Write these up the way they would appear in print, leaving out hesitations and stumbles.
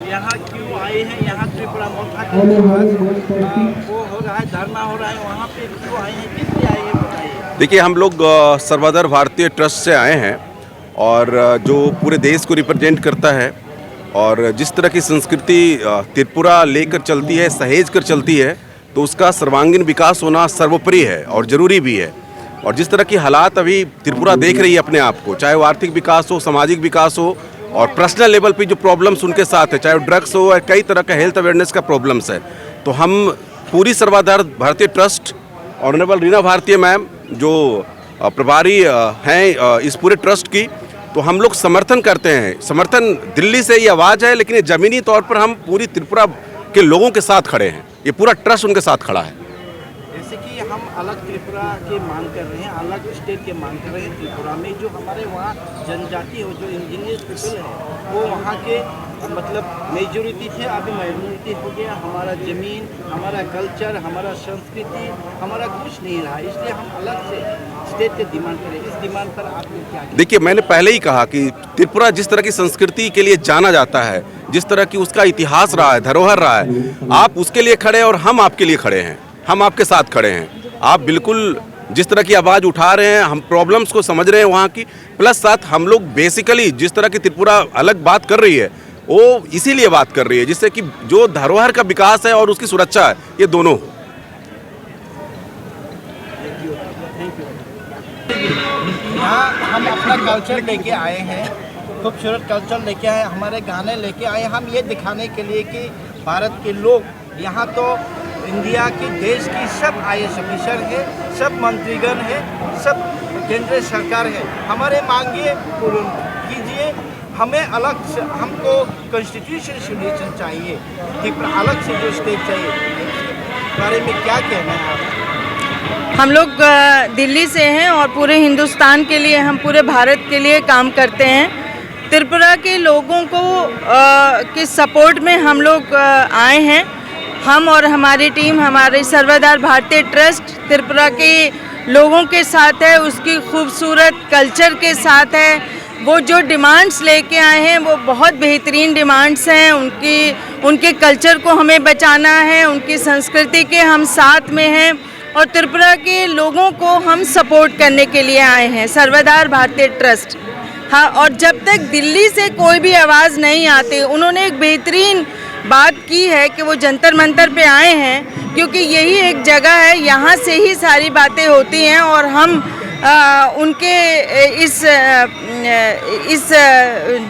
यहाँ क्यों आए हैं? यहाँ त्रिपुरा मोर्चा वो हो रहा है, धरना हो रहा है, वहाँ पे क्यों आए हैं, किस लिए आए हैं बताइए। देखिए, हम लोग सर्वधर भारतीय ट्रस्ट से आए हैं और जो पूरे देश को रिप्रेजेंट करता है और जिस तरह की संस्कृति त्रिपुरा लेकर चलती है, सहेज कर चलती है, तो उसका सर्वांगीण विकास होना सर्वोपरि है और ज़रूरी भी है। और जिस तरह की हालात अभी त्रिपुरा देख रही है अपने आप को, चाहे वो आर्थिक विकास हो, सामाजिक विकास हो और पर्सनल लेवल पे जो प्रॉब्लम्स उनके साथ है, चाहे वो ड्रग्स हो या कई तरह का हेल्थ अवेयरनेस का प्रॉब्लम्स है, तो हम पूरी सर्वाधार भारतीय ट्रस्ट ऑनरेबल रीना भारतीय मैम जो प्रभारी हैं इस पूरे ट्रस्ट की, तो हम लोग समर्थन करते हैं। समर्थन दिल्ली से ये आवाज़ है, लेकिन ये ज़मीनी तौर पर हम पूरी त्रिपुरा के लोगों के साथ खड़े हैं। ये पूरा ट्रस्ट उनके साथ खड़ा है। जैसे कि हम अलग त्रिपुरा की मांग कर रहे हैं, अलग स्टेट की मांग कर रहे हैं। त्रिपुरा में जो हमारे वहाँ जनजाति हो, जो इंडिजिनियस पीपल है, वो वहाँ के मतलब मेजॉरिटी थे, अभी माइनॉरिटी हो गया। हमारा ज़मीन, हमारा कल्चर, हमारा संस्कृति, हमारा कुछ नहीं रहा, इसलिए हम अलग से स्टेट के डिमांड करें। इस डिमांड पर आपको क्या? देखिए, मैंने पहले ही कहा कि त्रिपुरा जिस तरह की संस्कृति के लिए जाना जाता है, जिस तरह की उसका इतिहास रहा है, धरोहर रहा है, आप उसके लिए खड़े हैं और हम आपके लिए खड़े हैं, हम आपके साथ खड़े हैं। आप बिल्कुल जिस तरह की आवाज़ उठा रहे हैं, हम प्रॉब्लम्स को समझ रहे हैं वहाँ की, प्लस साथ हम लोग बेसिकली जिस तरह की त्रिपुरा अलग बात कर रही है, वो इसीलिए बात कर रही है जिससे कि जो धरोहर का विकास है और उसकी सुरक्षा है, ये दोनों हो। यहाँ हम अपना कल्चर लेके आए हैं, खूबसूरत कल्चर लेके आए, हमारे गाने लेके आए, हम ये दिखाने के लिए कि भारत के लोग यहाँ तो इंडिया की देश की सब IAS ऑफिसर है, सब मंत्रीगण है, सब केंद्रीय सरकार है। हमारे मांगे पूर्ण कीजिए। हमें अलग से, हमको कॉन्स्टिट्यूशन सोल्यूशन चाहिए, त्रिपुरा अलग से जो स्टेट चाहिए, इसके बारे में क्या कहना है आप? हम लोग दिल्ली से हैं और पूरे हिंदुस्तान के लिए, हम पूरे भारत के लिए काम करते हैं। त्रिपुरा के लोगों को के सपोर्ट में हम लोग आए हैं। हम और हमारी टीम, हमारे सर्वधार भारतीय ट्रस्ट त्रिपुरा के लोगों के साथ है, उसकी खूबसूरत कल्चर के साथ है। वो जो डिमांड्स लेके आए हैं वो बहुत बेहतरीन डिमांड्स हैं। उनके कल्चर को हमें बचाना है, उनकी संस्कृति के हम साथ में हैं और त्रिपुरा के लोगों को हम सपोर्ट करने के लिए आए हैं, सर्वधार भारतीय ट्रस्ट। हाँ, और जब तक दिल्ली से कोई भी आवाज़ नहीं आती, उन्होंने एक बेहतरीन बात की है कि वो जंतर मंतर पे आए हैं, क्योंकि यही एक जगह है, यहाँ से ही सारी बातें होती हैं और हम उनके इस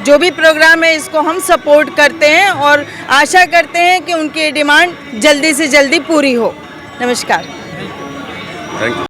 जो भी प्रोग्राम है इसको हम सपोर्ट करते हैं और आशा करते हैं कि उनकी डिमांड जल्दी से जल्दी पूरी हो। नमस्कार। Thank you.